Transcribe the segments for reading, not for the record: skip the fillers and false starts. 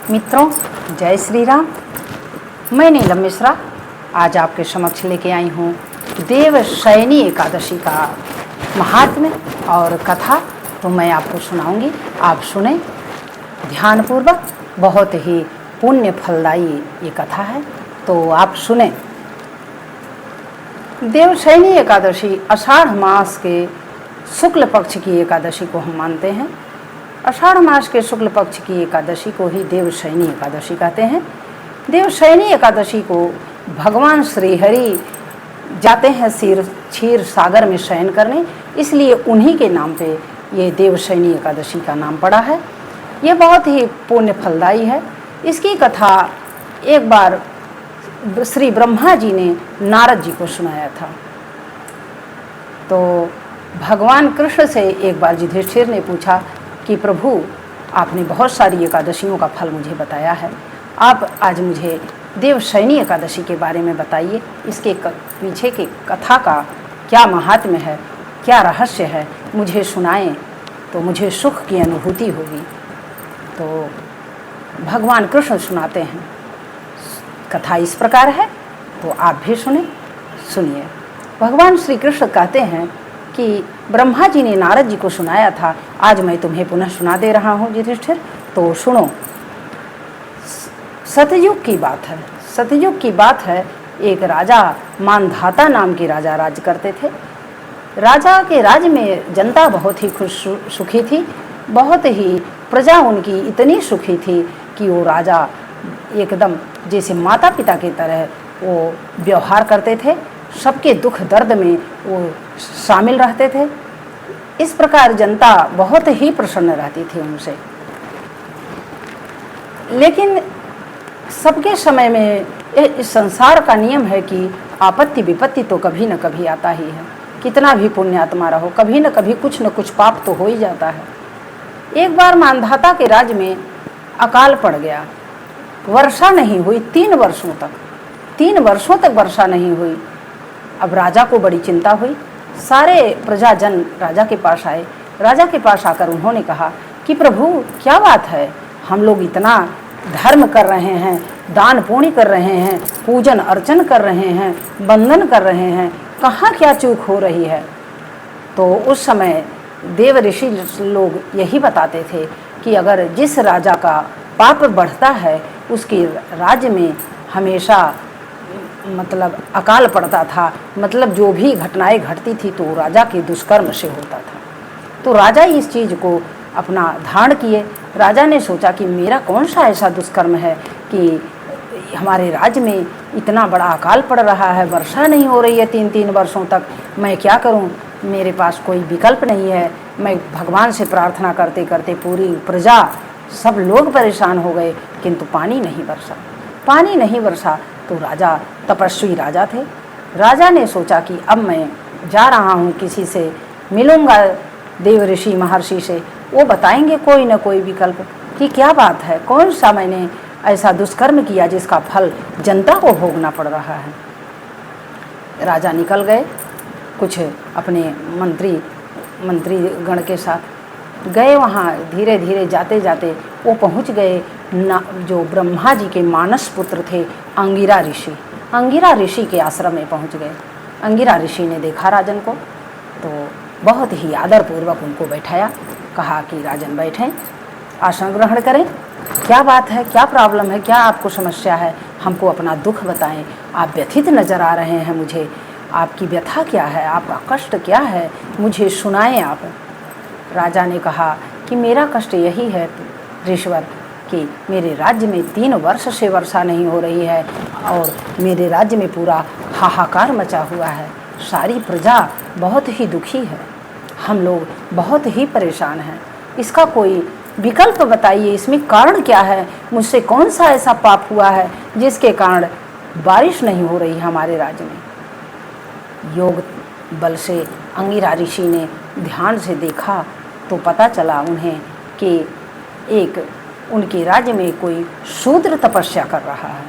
मित्रों, जय श्री राम। मैं नीलम मिश्रा आज आपके समक्ष लेके आई हूँ देवशयनी एकादशी का महात्म्य और कथा। तो मैं आपको सुनाऊंगी, आप सुने ध्यानपूर्वक। बहुत ही पुण्य फलदायी ये कथा है, तो आप सुने। देवशयनी एकादशी आषाढ़ मास के शुक्ल पक्ष की एकादशी को हम मानते हैं। आषाढ़ मास के शुक्ल पक्ष की एकादशी को ही देवशयनी एकादशी कहते हैं। देवशयनी एकादशी को भगवान श्रीहरि जाते हैं क्षीर सागर में शयन करने, इसलिए उन्हीं के नाम पे ये देवशयनी एकादशी का नाम पड़ा है। ये बहुत ही पुण्य फलदायी है। इसकी कथा एक बार श्री ब्रह्मा जी ने नारद जी को सुनाया था। तो भगवान कृष्ण से एक बार युधिष्ठिर ने पूछा कि प्रभु, आपने बहुत सारी एकादशियों का फल मुझे बताया है, आप आज मुझे देवशयनी एकादशी के बारे में बताइए। इसके पीछे की कथा का क्या महात्म्य है, क्या रहस्य है, मुझे सुनाएं तो मुझे सुख की अनुभूति होगी। तो भगवान कृष्ण सुनाते हैं। कथा इस प्रकार है, तो आप भी सुनिए। भगवान श्री कृष्ण कहते हैं कि ब्रह्मा जी ने नारद जी को सुनाया था, आज मैं तुम्हें पुनः सुना दे रहा हूँ युधिष्ठिर, तो सुनो। सतयुग की बात है। सतयुग की बात है। एक राजा मानधाता नाम के राजा राज करते थे। राजा के राज में जनता बहुत ही खुश सुखी थी। बहुत ही प्रजा उनकी इतनी सुखी थी कि वो राजा एकदम जैसे माता पिता की तरह वो व्यवहार करते थे। सबके दुख दर्द में वो शामिल रहते थे। इस प्रकार जनता बहुत ही प्रसन्न रहती थी उनसे। लेकिन सबके समय में इस संसार का नियम है कि आपत्ति विपत्ति तो कभी न कभी आता ही है। कितना भी पुण्यात्मा रहो, कभी न कभी कुछ न कुछ पाप तो हो ही जाता है। एक बार मानधाता के राज्य में अकाल पड़ गया। वर्षा नहीं हुई 3 वर्षों तक। 3 वर्षों तक वर्षा नहीं हुई। अब राजा को बड़ी चिंता हुई। सारे प्रजाजन राजा के पास आए। राजा के पास आकर उन्होंने कहा कि प्रभु, क्या बात है, हम लोग इतना धर्म कर रहे हैं, दान पुण्य कर रहे हैं, पूजन अर्चन कर रहे हैं, बंदन कर रहे हैं, कहाँ क्या चूक हो रही है। तो उस समय देव ऋषि लोग यही बताते थे कि अगर जिस राजा का पाप बढ़ता है उसके राज्य में हमेशा मतलब अकाल पड़ता था। मतलब जो भी घटनाएं घटती थी तो राजा के दुष्कर्म से होता था। तो राजा इस चीज़ को अपना धारण किए। राजा ने सोचा कि मेरा कौन सा ऐसा दुष्कर्म है कि हमारे राज्य में इतना बड़ा अकाल पड़ रहा है, वर्षा नहीं हो रही है 3-3 वर्षों तक। मैं क्या करूं, मेरे पास कोई विकल्प नहीं है। मैं भगवान से प्रार्थना करते करते पूरी प्रजा सब लोग परेशान हो गए, किंतु पानी नहीं बरसा। पानी नहीं बरसा तो राजा तपस्वी राजा थे। राजा ने सोचा कि अब मैं जा रहा हूँ, किसी से मिलूँगा, देव ऋषि महर्षि से, वो बताएंगे कोई न कोई विकल्प कि क्या बात है, कौन सा मैंने ऐसा दुष्कर्म किया जिसका फल जनता को भोगना पड़ रहा है। राजा निकल गए, कुछ अपने मंत्री गण के साथ गए। वहाँ धीरे धीरे जाते जाते वो पहुँच गए जो ब्रह्मा जी के मानस पुत्र थे, अंगिरा ऋषि। अंगिरा ऋषि के आश्रम में पहुँच गए। अंगिरा ऋषि ने देखा राजन को, तो बहुत ही आदरपूर्वक उनको बैठाया। कहा कि राजन बैठें, आसन ग्रहण करें। क्या बात है, क्या प्रॉब्लम है, क्या आपको समस्या है, हमको अपना दुख बताएं। आप व्यथित नज़र आ रहे हैं मुझे, आपकी व्यथा क्या है, आपका कष्ट क्या है, मुझे सुनाएं आप। राजा ने कहा कि मेरा कष्ट यही है ऋषवर कि मेरे राज्य में 3 वर्ष से वर्षा नहीं हो रही है और मेरे राज्य में पूरा हाहाकार मचा हुआ है। सारी प्रजा बहुत ही दुखी है, हम लोग बहुत ही परेशान हैं। इसका कोई विकल्प बताइए, इसमें कारण क्या है, मुझसे कौन सा ऐसा पाप हुआ है जिसके कारण बारिश नहीं हो रही हमारे राज्य में। योग बल से अंगिरा ऋषि ने ध्यान से देखा तो पता चला उन्हें कि एक उनके राज्य में कोई शूद्र तपस्या कर रहा है।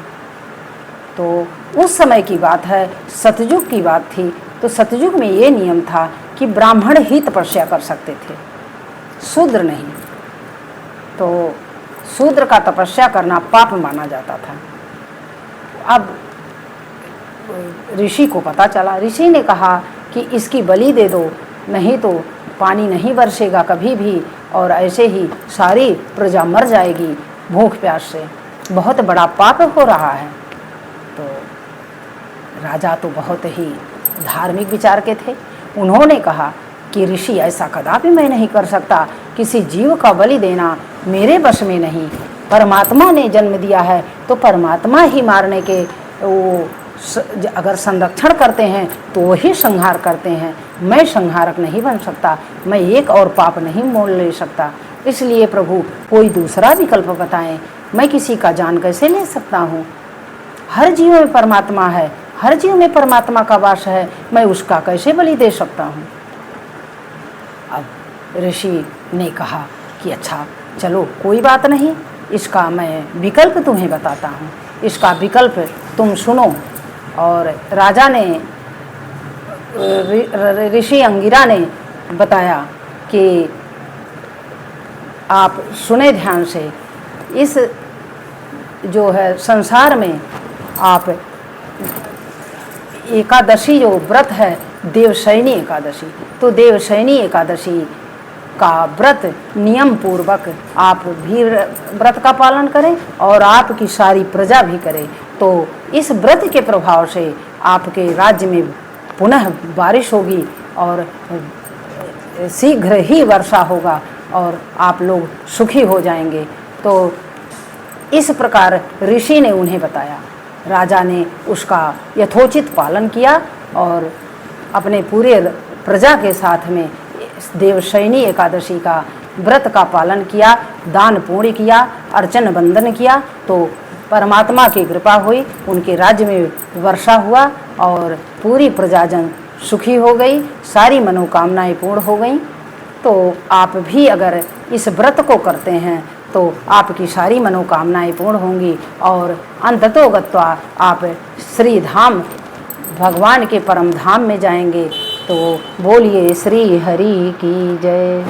तो उस समय की बात है, सतयुग की बात थी। तो सतयुग में ये नियम था कि ब्राह्मण ही तपस्या कर सकते थे, शूद्र नहीं। तो शूद्र का तपस्या करना पाप माना जाता था। अब ऋषि को पता चला, ऋषि ने कहा कि इसकी बलि दे दो, नहीं तो पानी नहीं बरसेगा कभी भी और ऐसे ही सारी प्रजा मर जाएगी भूख प्यास से, बहुत बड़ा पाप हो रहा है। तो राजा तो बहुत ही धार्मिक विचार के थे, उन्होंने कहा कि ऋषि ऐसा कदापि मैं नहीं कर सकता, किसी जीव का बलि देना मेरे वश में नहीं, परमात्मा ने जन्म दिया है तो परमात्मा ही मारने के वो अगर संरक्षण करते हैं तो वही संहार करते हैं, मैं संहारक नहीं बन सकता, मैं एक और पाप नहीं मोल ले सकता, इसलिए प्रभु कोई दूसरा विकल्प बताएं, मैं किसी का जान कैसे ले सकता हूँ। हर जीव में परमात्मा है, हर जीव में परमात्मा का वास है, मैं उसका कैसे बलि दे सकता हूँ। अब ऋषि ने कहा कि अच्छा चलो कोई बात नहीं, इसका मैं विकल्प तुम्हें बताता हूँ, इसका विकल्प तुम सुनो। और राजा ने, ऋषि अंगिरा ने बताया कि आप सुने ध्यान से, इस जो है संसार में आप एकादशी जो व्रत है देवशयनी एकादशी, तो देवशयनी एकादशी का व्रत नियम पूर्वक आप भी व्रत का पालन करें और आपकी सारी प्रजा भी करे, तो इस व्रत के प्रभाव से आपके राज्य में पुनः बारिश होगी और शीघ्र ही वर्षा होगा और आप लोग सुखी हो जाएंगे। तो इस प्रकार ऋषि ने उन्हें बताया। राजा ने उसका यथोचित पालन किया और अपने पूरे प्रजा के साथ में देवशयनी एकादशी का व्रत का पालन किया, दान पुण्य किया, अर्चन बंदन किया, तो परमात्मा की कृपा हुई, उनके राज्य में वर्षा हुआ और पूरी प्रजाजन सुखी हो गई, सारी मनोकामनाएं पूर्ण हो गईं। तो आप भी अगर इस व्रत को करते हैं तो आपकी सारी मनोकामनाएं पूर्ण होंगी और अंततो गत्वा आप श्री धाम भगवान के परम धाम में जाएंगे। तो बोलिए श्री हरि की जय।